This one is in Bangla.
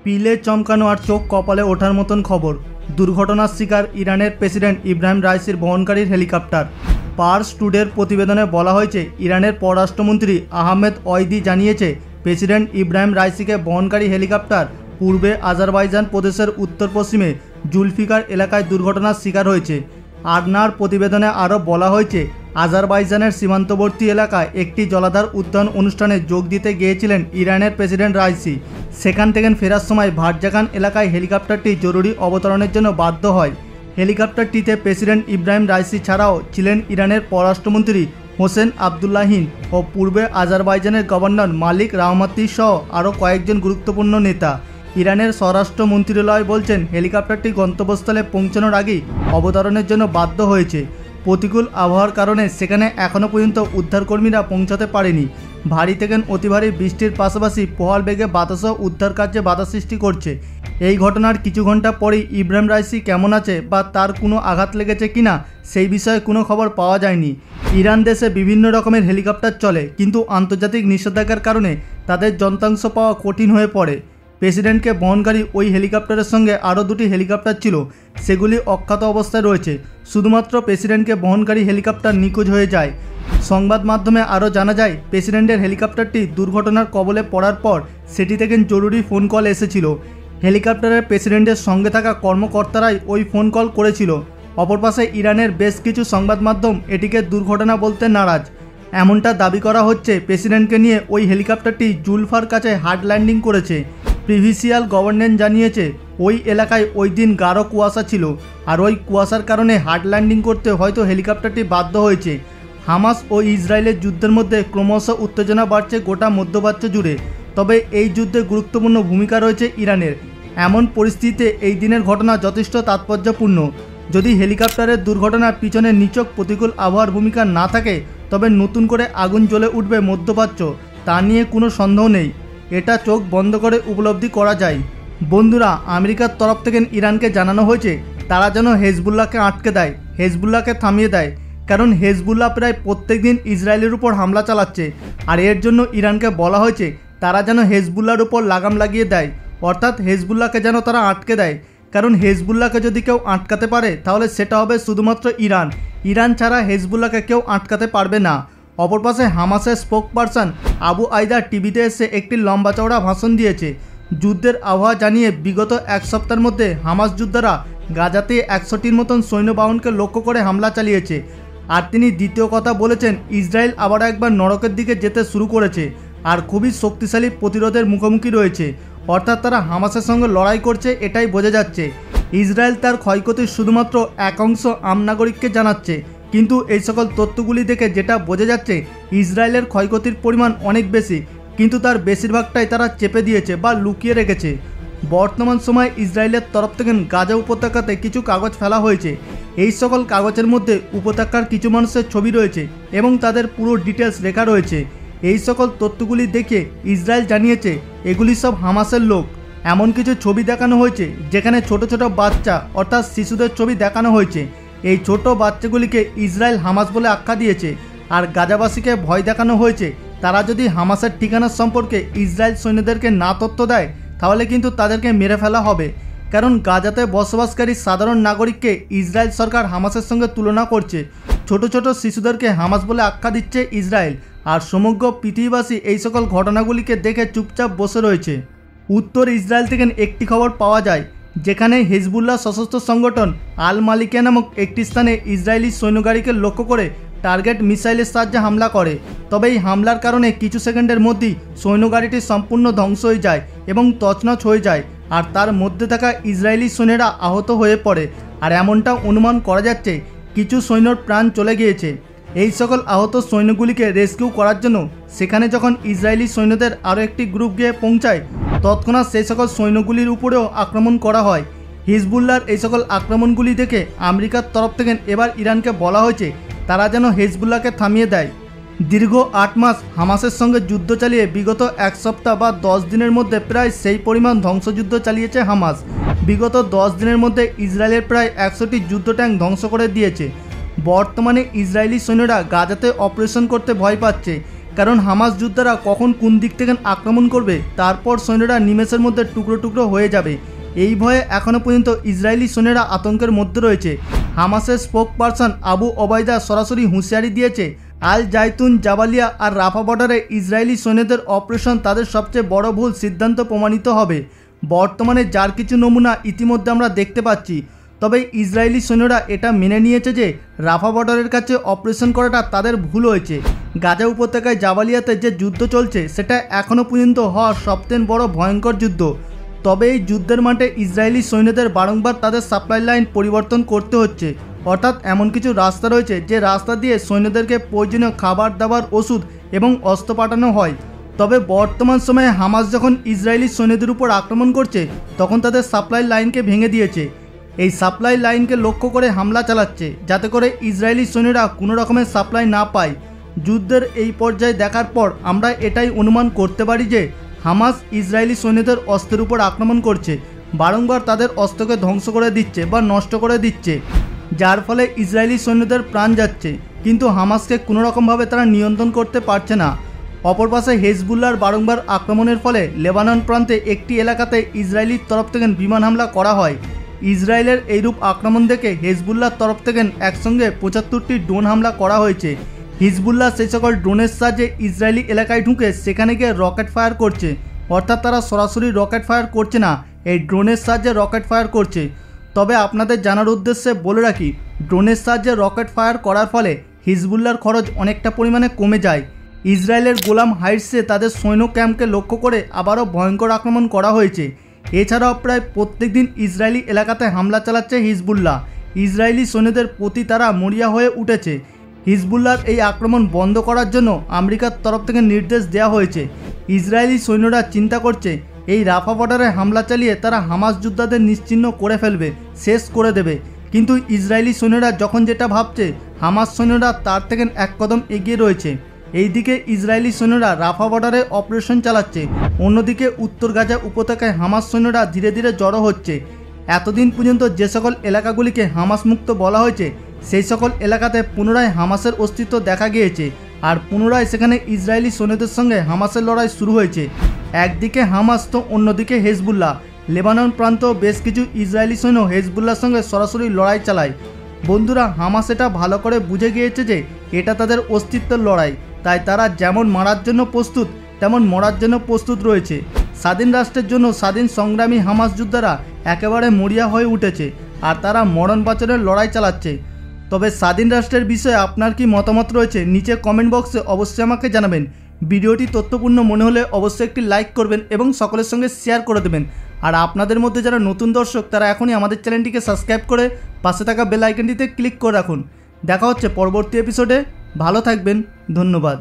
পিলে চমকানো আর চোখ কপালে ওঠার মতন খবর। দুর্ঘটনার শিকার ইরানের প্রেসিডেন্ট ইব্রাহিম রাইসির বহনকারী হেলিকপ্টার। পার্স টুডের প্রতিবেদনে বলা হয়েছে, ইরানের পররাষ্ট্রমন্ত্রী আহমেদ ওয়াইদি জানিয়েছে, প্রেসিডেন্ট ইব্রাহিম রাইসিকে বহনকারী হেলিকপ্টার পূর্বে আজারবাইজান প্রদেশের উত্তর পশ্চিমে জুলফিকার এলাকায় দুর্ঘটনার শিকার হয়েছে। আরনার প্রতিবেদনে আরও বলা হয়েছে, আজারবাইজানের সীমান্তবর্তী এলাকায় একটি জলাধার উদ্যান অনুষ্ঠানে যোগ দিতে গিয়েছিলেন ইরানের প্রেসিডেন্ট রাইসি। সেখান থেকে ফেরার সময় ভাটজাকান এলাকায় হেলিকপ্টারটি জরুরি অবতরণের জন্য বাধ্য হয়। হেলিকপ্টারটিতে প্রেসিডেন্ট ইব্রাহিম রাইসি ছাড়াও ছিলেন ইরানের পররাষ্ট্রমন্ত্রী হোসেন আবদুল্লাহিন ও পূর্বে আজারবাইজানের গভর্নর মালিক রাহমাতি সহ আরও কয়েকজন গুরুত্বপূর্ণ নেতা। ইরানের স্বরাষ্ট্র মন্ত্রণালয় বলছেন, হেলিকপ্টারটি গন্তব্যস্থলে পৌঁছানোর আগেই অবতরণের জন্য বাধ্য হয়েছে। প্রতিকূল আবহাওয়ার কারণে সেখানে এখনও পর্যন্ত উদ্ধারকর্মীরা পৌঁছাতে পারেনি। ভারী থেকে অতি ভারী বৃষ্টির পাশাপাশি প্রবল বেগে বাতাসও উদ্ধার কার্যে বাধা সৃষ্টি করছে। এই ঘটনার কিছু ঘন্টা পরেই ইব্রাহিম রাইসি কেমন আছে বা তার কোনো আঘাত লেগেছে কিনা সেই বিষয়ে কোনো খবর পাওয়া যায়নি। ইরান দেশে বিভিন্ন রকমের হেলিকপ্টার চলে, কিন্তু আন্তর্জাতিক নিষেধাজ্ঞার কারণে তাদের যন্ত্রাংশ পাওয়া কঠিন হয়ে পড়ে। প্রেসিডেন্টকে বহনকারী ওই হেলিকপ্টারের সঙ্গে আরও দুটি হেলিকপ্টার ছিল, সেগুলি অক্ষত অবস্থায় রয়েছে। শুধুমাত্র প্রেসিডেন্টকে বহনকারী হেলিকপ্টার নিখোঁজ হয়ে যায়। সংবাদ মাধ্যমে আরও জানা যায়, প্রেসিডেন্টের হেলিকপ্টারটি দুর্ঘটনার কবলে পড়ার পর সেটি থেকে জরুরি ফোন কল এসেছিল। হেলিকপ্টারের প্রেসিডেন্টের সঙ্গে থাকা কর্মকর্তারাই ওই ফোন কল করেছিল। অপর পাশে ইরানের বেশ কিছু সংবাদ মাধ্যম এটিকে দুর্ঘটনা বলতে নারাজ। এমনটা দাবি করা হচ্ছে, প্রেসিডেন্টকে নিয়ে ওই হেলিকপ্টারটি জুলফার কাছে হার্ড ল্যান্ডিং করেছে। প্রিভিসিয়াল গভর্নমেন্ট জানিয়েছে, ওই এলাকায় ওই দিন গাঢ় কুয়াশা ছিল, আর ওই কুয়াশার কারণে হার্ড ল্যান্ডিং করতে হয়তো হেলিকপ্টারটি বাধ্য হয়েছে। হামাস ও ইসরায়েলের যুদ্ধের মধ্যে ক্রমশ উত্তেজনা বাড়ছে গোটা মধ্যপ্রাচ্য জুড়ে। তবে এই যুদ্ধে গুরুত্বপূর্ণ ভূমিকা রয়েছে ইরানের। এমন পরিস্থিতিতে এই দিনের ঘটনা যথেষ্ট তাৎপর্যপূর্ণ। যদি হেলিকপ্টারের দুর্ঘটনার পিছনে নিছক প্রতিকূল আবহাওয়ার ভূমিকা না থাকে, তবে নতুন করে আগুন জ্বলে উঠবে মধ্যপ্রাচ্য, তা নিয়ে কোনো সন্দেহ নেই। এটা চোখ বন্ধ করে উপলব্ধি করা যায়। বন্ধুরা, আমেরিকার তরফ থেকে ইরানকে জানানো হয়েছে, তারা যেন হেজবুল্লাহকে আটকে দেয়, হেজবুল্লাহকে থামিয়ে দেয়। কারণ হেজবুল্লাহ প্রায় প্রত্যেক দিন ইসরায়েলের উপর হামলা চালাচ্ছে, আর এর জন্য ইরানকে বলা হয়েছে তারা যেন হেজবুল্লাহর উপর লাগাম লাগিয়ে দেয়, অর্থাৎ হেজবুল্লাহকে যেন তারা আটকে দেয়। কারণ হেজবুল্লাহকে যদি কেউ আটকাতে পারে, তাহলে সেটা হবে শুধুমাত্র ইরান। ইরান ছাড়া হেজবুল্লাহকে কেউ আটকাতে পারবে না। অপর পাশে হামাসের স্পোক পারসন আবু আইদা টিভিতে এসে একটি লম্বা চওড়া ভাষণ দিয়েছে। যুদ্ধের আবহাওয়া জানিয়ে বিগত এক সপ্তাহের মধ্যে হামাস যোদ্ধারা গাজাতে 100টির মতন সৈন্যবাহনকে লক্ষ্য করে হামলা চালিয়েছে। আর তিনি দ্বিতীয় কথা বলেছেন, ইসরায়েল আবার একবার নরকের দিকে যেতে শুরু করেছে আর খুবই শক্তিশালী প্রতিরোধের মুখোমুখি রয়েছে। অর্থাৎ তারা হামাসের সঙ্গে লড়াই করছে, এটাই বোঝা যাচ্ছে। ইসরায়েল তার ক্ষয়ক্ষতির শুধুমাত্র এক অংশ আম নাগরিককে জানাচ্ছে, কিন্তু এই সকল তথ্যগুলি দেখে যেটা বোঝা যাচ্ছে, ইসরায়েলের ক্ষয়ক্ষতির পরিমাণ অনেক বেশি, কিন্তু তার বেশিরভাগটাই তারা চেপে দিয়েছে বা লুকিয়ে রেখেছে। বর্তমান সময়ে ইসরায়েলের তরফ থেকে গাজা উপত্যকাতে কিছু কাগজ ফেলা হয়েছে। এই সকল কাগজের মধ্যে উপত্যকার কিছু মানুষের ছবি রয়েছে এবং তাদের পুরো ডিটেলস লেখা রয়েছে। এই সকল তথ্যগুলি দেখে ইসরায়েল জানিয়েছে এগুলি সব হামাসের লোক। এমন কিছু ছবি দেখানো হয়েছে যেখানে ছোট ছোট বাচ্চা অর্থাৎ শিশুদের ছবি দেখানো হয়েছে। এই ছোট বাচ্চাগুলিকে ইসরায়েল হামাস বলে আখ্যা দিয়েছে। আর গাজাবাসীকে ভয় দেখানো হয়েছে, তারা যদি হামাসের ঠিকানার সম্পর্কে ইসরায়েল সৈন্যদেরকে না তথ্য দেয়, তাহলে কিন্তু তাদেরকে মেরে ফেলা হবে। কারণ গাজাতে বসবাসকারী সাধারণ নাগরিককে ইসরায়েল সরকার হামাসের সঙ্গে তুলনা করছে। ছোট ছোট শিশুদেরকে হামাস বলে আখ্যা দিচ্ছে ইসরায়েল। আর সমগ্র পৃথিবীবাসী এই সকল ঘটনাগুলিকে দেখে চুপচাপ বসে রয়েছে। উত্তর ইসরায়েল থেকে একটি খবর পাওয়া যায়, যেখানে হিজবুল্লাহ সশস্ত্র সংগঠন আল মালিকিয়া নামক একটি স্থানে ইসরায়েলি সৈন্যগাড়িকে লক্ষ্য করে টার্গেট মিসাইলের সাহায্যে হামলা করে। তবে এই হামলার কারণে কিছু সেকেন্ডের মধ্যেই সৈন্যগাড়িটি সম্পূর্ণ ধ্বংস হয়ে যায় এবং তছনছ হয়ে যায়, আর তার মধ্যে থাকা ইসরায়েলি সৈন্যরা আহত হয়ে পড়ে। আর এমনটা অনুমান করা যাচ্ছে কিছু সৈন্যর প্রাণ চলে গিয়েছে। এই সকল আহত সৈন্যগুলিকে রেস্কিউ করার জন্য সেখানে যখন ইসরায়েলি সৈন্যদের আরও একটি গ্রুপ গিয়ে পৌঁছায়, তৎক্ষণাৎ সেই সকল সৈন্যগুলির উপরেও আক্রমণ করা হয়। হিজবুল্লাহর এই সকল আক্রমণগুলি দেখে আমেরিকার তরফ থেকে এবার ইরানকে বলা হয়েছে তারা যেন হিজবুল্লাহকে থামিয়ে দেয়। দীর্ঘ 8 মাস হামাসের সঙ্গে যুদ্ধ চালিয়ে বিগত এক সপ্তাহ বা 10 দিনের মধ্যে প্রায় সেই পরিমাণ ধ্বংসযুদ্ধ চালিয়েছে হামাস। বিগত 10 দিনের মধ্যে ইসরায়েলের প্রায় 100টি যুদ্ধ ট্যাঙ্ক ধ্বংস করে দিয়েছে। বর্তমানে ইসরায়েলি সৈন্যরা গাজাতে অপারেশন করতে ভয় পাচ্ছে। কারণ হামাস যোদ্ধারা কখন কোন দিক থেকে আক্রমণ করবে তারপর সৈন্যরা নিমেষের মধ্যে টুকরো টুকরো হয়ে যাবে। এই ভয়ে এখনও পর্যন্ত ইসরায়েলি সৈন্যরা আতঙ্কের মধ্যে রয়েছে। হামাসের স্পোক পারসন আবু ওবায়দা সরাসরি হুঁশিয়ারি দিয়েছে, আল জাইতুন, জাবালিয়া আর রাফা বর্ডারে ইসরায়েলি সৈন্যদের অপারেশন তাদের সবচেয়ে বড় ভুল সিদ্ধান্ত প্রমাণিত হবে। বর্তমানে যার কিছু নমুনা ইতিমধ্যে আমরা দেখতে পাচ্ছি, তবে ইসরায়েলি সৈন্যরা এটা মেনে নিয়েছে যে রাফা বর্ডারের কাছে অপারেশন করাটা তাদের ভুল হয়েছে। গাজা উপত্যকায় জাবালিয়াতে যে যুদ্ধ চলছে সেটা এখনও পর্যন্ত হওয়া সবচেয়ে বড় ভয়ঙ্কর যুদ্ধ। তবে এই যুদ্ধের মাঠে ইসরায়েলি সৈন্যদের বারংবার তাদের সাপ্লাই লাইন পরিবর্তন করতে হচ্ছে, অর্থাৎ এমন কিছু রাস্তা রয়েছে যে রাস্তা দিয়ে সৈন্যদেরকে প্রয়োজনীয় খাবার দাবার, ওষুধ এবং অস্ত্র পাঠানো হয়। তবে বর্তমান সময়ে হামাস যখন ইসরায়েলি সৈন্যদের উপর আক্রমণ করছে তখন তাদের সাপ্লাই লাইনকে ভেঙে দিয়েছে। এই সাপ্লাই লাইনকে লক্ষ্য করে হামলা চালাচ্ছে যাতে করে ইসরায়েলি সৈন্যরা কোনো রকমের সাপ্লাই না পায়। যুদ্ধের এই পর্যায়ে দেখার পর আমরা এটাই অনুমান করতে পারি যে হামাস ইসরায়েলি সৈন্যদের অস্ত্রের উপর আক্রমণ করছে, বারংবার তাদের অস্ত্রকে ধ্বংস করে দিচ্ছে বা নষ্ট করে দিচ্ছে, যার ফলে ইসরায়েলি সৈন্যদের প্রাণ যাচ্ছে, কিন্তু হামাসকে কোনো রকমভাবে তারা নিয়ন্ত্রণ করতে পারছে না। অপর পাশে হেজবুল্লাহর বারংবার আক্রমণের ফলে লেবানন প্রান্তে একটি এলাকাতে ইসরায়েলির তরফ থেকে বিমান হামলা করা হয়। ইসরায়েলের এইরূপ আক্রমণ দেখে হেজবুল্লাহর তরফ থেকে একসঙ্গে ৭৫টি ড্রোন হামলা করা হয়েছে। হিজবুল্লাহ সেই সকল ড্রোনের সাহায্যে ইসরায়েলি এলাকায় ঢুকে সেখানে গিয়ে রকেট ফায়ার করছে, অর্থাৎ তারা সরাসরি রকেট ফায়ার করছে না, এই ড্রোনের সাহায্যে রকেট ফায়ার করছে। তবে আপনাদের জানার উদ্দেশ্যে বলে রাখি, ড্রোনের সাহায্যে রকেট ফায়ার করার ফলে হিজবুল্লাহর খরচ অনেকটা পরিমাণে কমে যায়। ইসরায়েলের গোলাম হাইটসে তাদের সৈন্য ক্যাম্পকে লক্ষ্য করে আবারও ভয়ঙ্কর আক্রমণ করা হয়েছে। এছাড়াও প্রায় প্রত্যেক দিন ইসরায়েলি এলাকাতে হামলা চালাচ্ছে হিজবুল্লাহ। ইসরায়েলি সৈন্যদের প্রতি তারা মরিয়া হয়ে উঠেছে। হিজবুল্লাহর এই আক্রমণ বন্ধ করার জন্য আমেরিকার তরফ থেকে নির্দেশ দেওয়া হয়েছে। ইসরায়েলি সৈন্যরা চিন্তা করছে এই রাফা বর্ডারে হামলা চালিয়ে তারা হামাস যোদ্ধাদের নিশ্চিহ্ন করে ফেলবে, শেষ করে দেবে। কিন্তু ইসরায়েলি সৈন্যরা যখন যেটা ভাবছে, হামাস সৈন্যরা তার থেকে এক কদম এগিয়ে রয়েছে। এইদিকে ইসরায়েলি সৈন্যরা রাফা বর্ডারে অপারেশন চালাচ্ছে, অন্যদিকে উত্তর গাজা উপত্যকায় হামাস সৈন্যরা ধীরে ধীরে জড়ো হচ্ছে। এতদিন পর্যন্ত যে সকল এলাকাগুলিকে হামাস মুক্ত বলা হয়েছে সেই সকল এলাকাতে পুনরায় হামাসের অস্তিত্ব দেখা গিয়েছে, আর পুনরায় সেখানে ইসরায়েলি সৈন্যদের সঙ্গে হামাসের লড়াই শুরু হয়েছে। একদিকে হামাস তো অন্যদিকে হেজবুল্লাহ। লেবানন প্রান্ত বেশ কিছু ইসরায়েলি সৈন্য হেজবুল্লাহর সঙ্গে সরাসরি লড়াই চালায়। বন্ধুরা, হামাস এটা ভালো করে বুঝে গিয়েছে যে এটা তাদের অস্তিত্বের লড়াই, তাই তারা যেমন মারার জন্য প্রস্তুত তেমন মরার জন্য প্রস্তুত রয়েছে। স্বাধীন রাষ্ট্রের জন্য স্বাধীন সংগ্রামী হামাস যোদ্ধারা একেবারে মরিয়া হয়ে উঠেছে, আর তারা মরণ বাঁচানোর লড়াই চালাচ্ছে। তবে স্বাধীন রাষ্ট্রের বিষয়ে আপনার কি মতামত রয়েছে নিচে কমেন্ট বক্সে অবশ্যই আমাকে জানাবেন। ভিডিওটি তথ্যপূর্ণ মনে হলে অবশ্যই একটি লাইক করবেন এবং সকলের সঙ্গে শেয়ার করে দেবেন। আর আপনাদের মধ্যে যারা নতুন দর্শক তারা এখনই আমাদের চ্যানেলটিকে সাবস্ক্রাইব করে পাশে থাকা বেল আইকনটিতে ক্লিক করে রাখুন। দেখা হচ্ছে পরবর্তী এপিসোডে। ভালো থাকবেন, ধন্যবাদ।